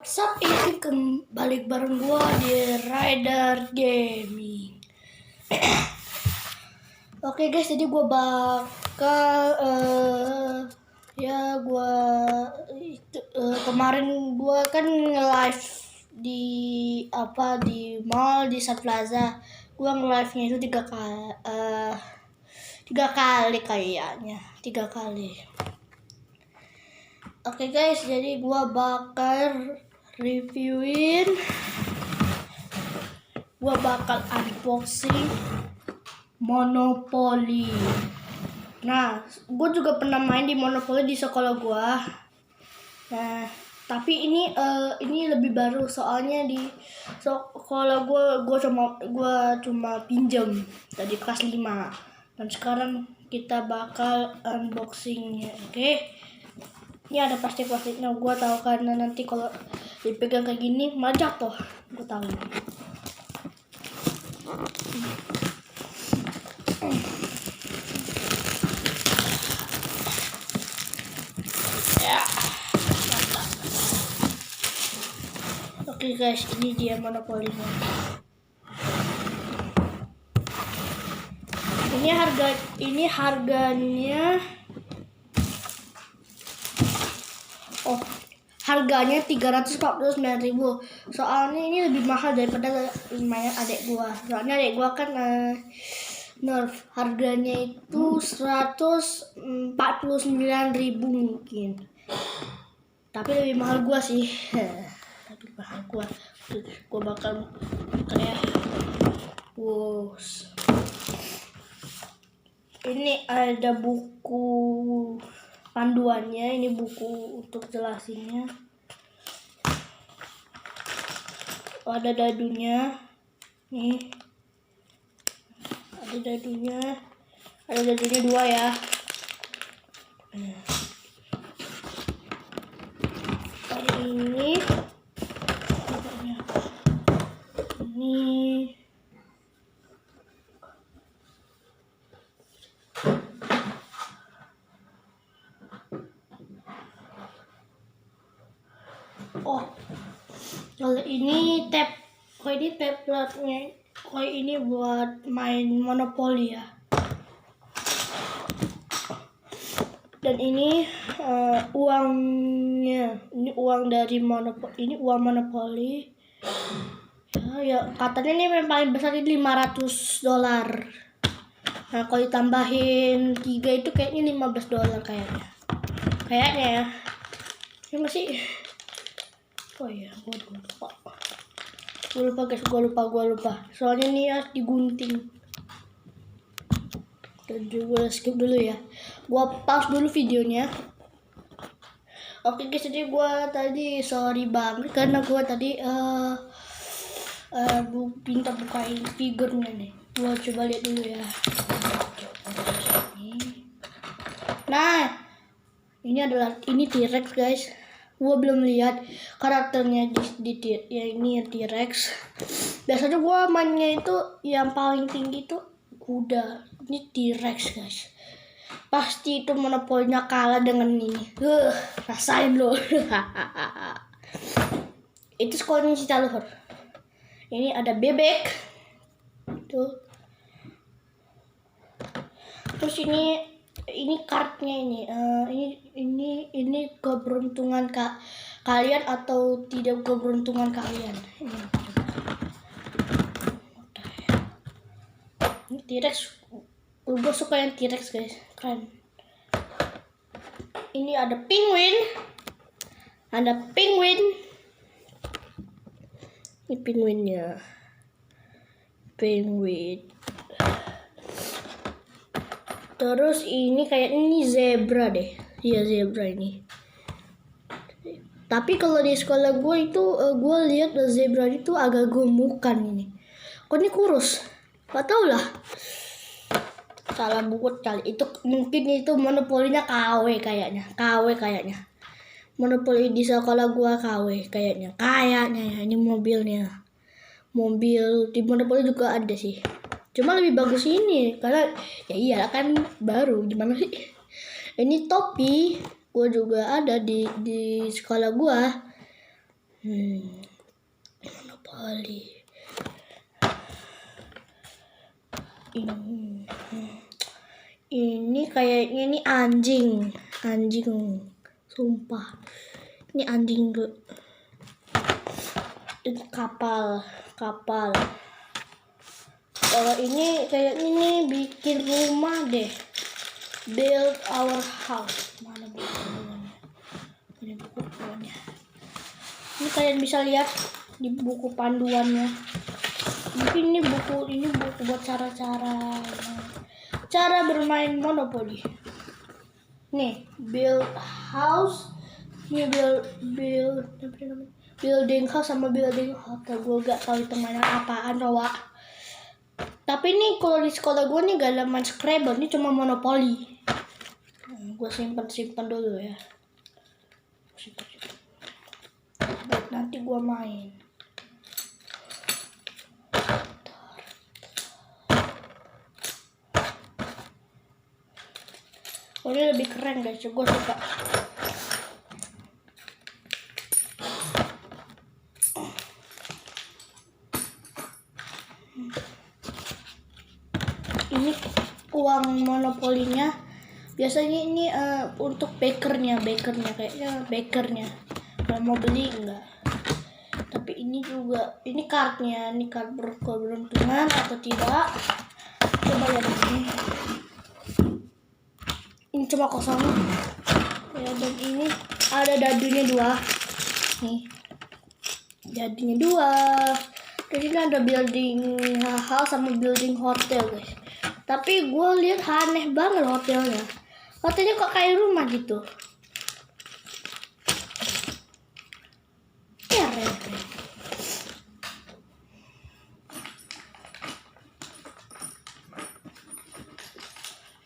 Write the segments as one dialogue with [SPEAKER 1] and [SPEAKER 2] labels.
[SPEAKER 1] Sup, ini kembali bareng gua di Rider Gaming. Oke guys, jadi gua bakal kemarin gua kan nge-live di mall di Sun Plaza. Gua nge-live-nya itu 3 kali kayaknya, 3 kali. Oke guys, jadi gua bakal unboxing Monopoly. Nah, gue juga pernah main di Monopoly di sekolah gue. Nah, tapi ini lebih baru, soalnya di sekolah gue cuma pinjam tadi kelas 5. Dan sekarang kita bakal unboxingnya, oke? Ini ada plastiknya, gue tahu karena nanti kalau dipegang kayak gini malah jatuh, gue tahu. Ya, mantap. Oke guys, ini dia Monopoly-nya. Ini harganya. Harganya 349.000. Soalnya ini lebih mahal daripada mainan adik gua. Soalnya adik gua kan Nerf. Harganya itu 149.000 mungkin. Tapi lebih mahal gua sih. Lebih mahal gua. Gua bakal kayak ini ada buku panduannya, ini buku untuk jelasinnya. Ada dadunya, nih. Ada dadunya 2 ya. Ada ini. Kalau ini tabletnya, ini buat main Monopoly ya. Dan ini uangnya, ini uang dari Monopoly, ini uang Monopoly. Ya katanya ini yang paling besar ini $500. Nah kalau ditambahin 3 itu kayaknya $15 kayaknya ya. Ini masih. Oh iya, gue lupa guys, gue lupa. Soalnya ini harus digunting. Dan juga skip dulu ya. Gue pause dulu videonya. Oke guys, jadi gue tadi sorry banget karena gue tadi minta bukain figurnya nih. Gue coba lihat dulu ya. Nah, ini T-Rex guys. Gue belum lihat karakternya ya, ini T-Rex. Biasanya gue mainnya itu yang paling tinggi itu kuda. Ini T-Rex guys. Pasti itu Monopoly-nya kalah dengan ini. Rasain loh. Itu skornya si Taluhur. Ini ada bebek. Tuh. Terus ini kartnya ini keberuntungan kalian atau tidak keberuntungan kalian. Ini T-Rex, gue suka yang T-Rex guys, keren. Ini ada penguin, ini penguinnya, Terus ini kayak ini zebra deh. Iya zebra ini. Tapi kalau di sekolah gue itu gue lihat zebra itu agak gemukan ini. Kok ini kurus? Gak tau lah. Salah bukut kali. Itu mungkin itu Monopoly-nya KW kayaknya. Monopoly di sekolah gue KW kayaknya ya. Ini mobilnya. Mobil di Monopoly juga ada sih. Cuma lebih bagus ini karena ya iyalah kan baru, gimana sih. Ini topi gue juga ada di sekolah gue. Monopoli. Ini kayaknya ini anjing, sumpah. Ini anjing tuh. Ini kapal. Kalau ini kayaknya ini bikin rumah deh. Build our house. Mana buku panduannya? Ini buku panduannya. Ini kalian bisa lihat di buku panduannya. Mungkin ini buku buat cara bermain Monopoly. Nih, build house. Ini building house sama building hotel. Gue gak tahu itu mainan apaan, Rawa. Tapi nih kalau di sekolah gue nih gak ada main Scrabble, ini cuma Monopoly. Gue simpan dulu ya. Buat nanti gue main. Oh, ini lebih keren guys, gue suka. Ini uang monopolinya. Biasanya ini untuk bakernya kayaknya kalau mau beli enggak. Tapi ini juga, ini kartnya, ini kart berkeberuntungan atau tidak. Coba lihat ini. Ini cuma kosong. Ya, dan ini ada dadunya 2. Nih. Dadunya 2. Terus ini ada building house sama building hotel, guys. Tapi gue lihat aneh banget hotelnya. Hotelnya kok kayak rumah gitu. Ya,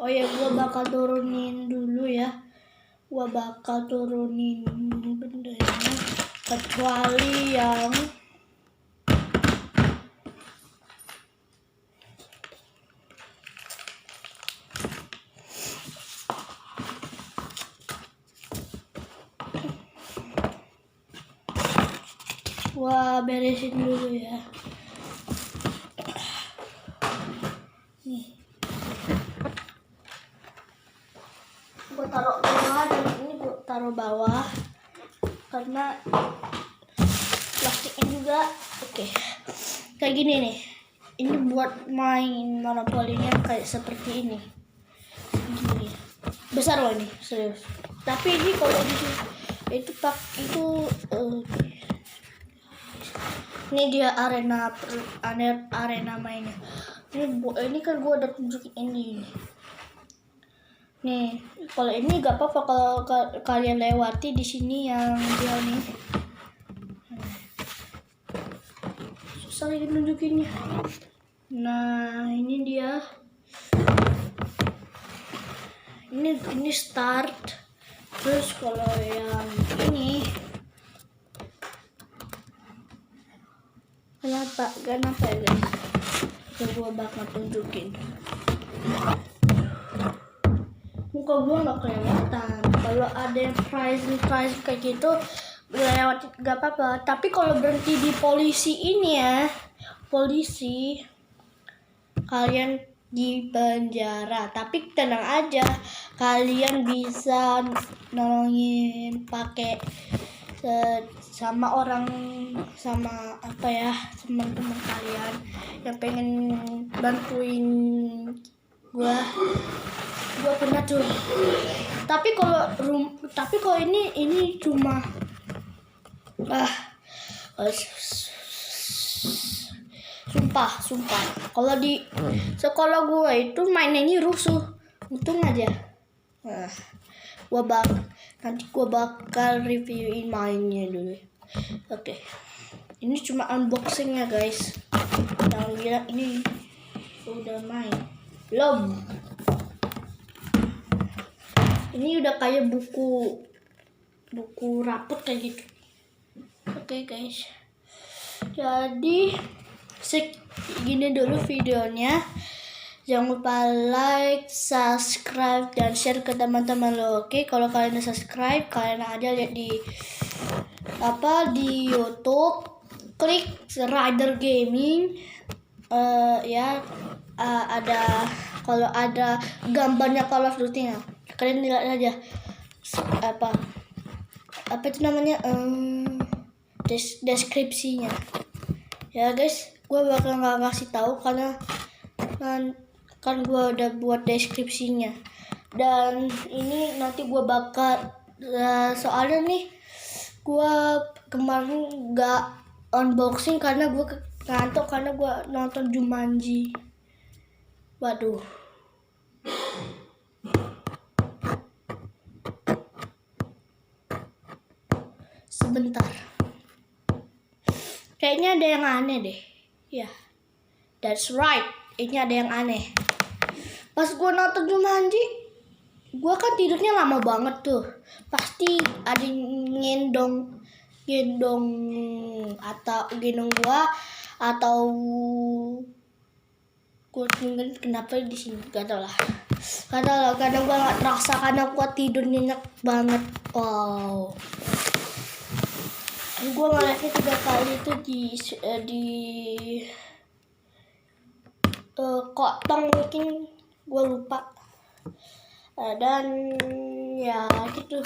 [SPEAKER 1] oh ya, gue bakal turunin dulu ya. Gue bakal turunin bendanya. Kecuali yang beresin dulu ya. Nih. Gue taruh bawah dan ini gue taruh bawah karena plastiknya juga oke. Kayak gini nih. Ini buat main Monopoly-nya kayak seperti ini. Gini. Besar loh ini, serius. Tapi ini kalau itu ini dia arena mainnya. Ini kan gue udah tunjukin ini. Nih, kalau ini gak apa-apa kalau kalian lewati di sini yang dia nih. Susah lagi nunjukinnya. Nah, ini dia. Ini start. Terus kalau yang ini kenapa ya guys? Gue bakal tunjukin. Muka gue gak kelewatan. Kalau ada yang prize kayak gitu lewat gak apa-apa. Tapi kalau berhenti di polisi ini ya, polisi, kalian di penjara. Tapi tenang aja, kalian bisa nolongin pakai sama teman-teman kalian yang pengen bantuin gua pernah tuh. Tapi kalau ini cuma sumpah kalau di sekolah gua itu mainnya ini rusuh. Untung aja. Nanti gue bakal reviewin mainnya dulu. Oke. Ini cuma unboxing ya guys. Jangan bilang ini udah main. Belum. Ini udah kayak buku rapot kayak gitu. Oke guys. Jadi segini dulu videonya. Jangan lupa like, subscribe, dan share ke teman-teman lo. Oke, kalau kalian udah subscribe, kalian aja lihat di di YouTube, klik Rider Gaming. Ada, kalau ada gambarnya Call of Duty, kalian lihat aja apa itu namanya, deskripsinya ya guys. Gue bakal nggak ngasih tahu karena kan gue udah buat deskripsinya. Dan ini nanti gue bakal soalnya nih gue kemarin nggak unboxing karena gue ngantuk karena gue nonton Jumanji. Waduh. Sebentar. Kayaknya ada yang aneh deh. Ya. That's right. Ini ada yang aneh. Pas gue nonton Jumanji, gue kan tidurnya lama banget tuh. Pasti ada yang gendong gue, atau gue tinggal kenapa di sini, gak tau lah. Kadang gue nggak terasa karena gue tidur nyenyak banget. Wow. Gue ngeliatnya 3 kali itu di kotong, mungkin gue lupa. Dan ya gitu.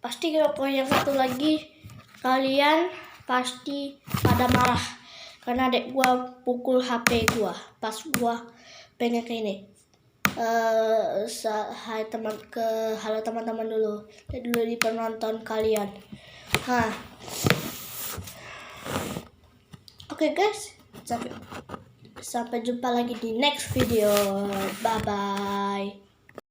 [SPEAKER 1] Pasti kalau yang satu lagi kalian pasti pada marah karena adek gua pukul HP gua pas gua pengen ke ini. Halo teman-teman dulu di penonton kalian. Oke guys, sampai jumpa lagi di next video. Bye bye.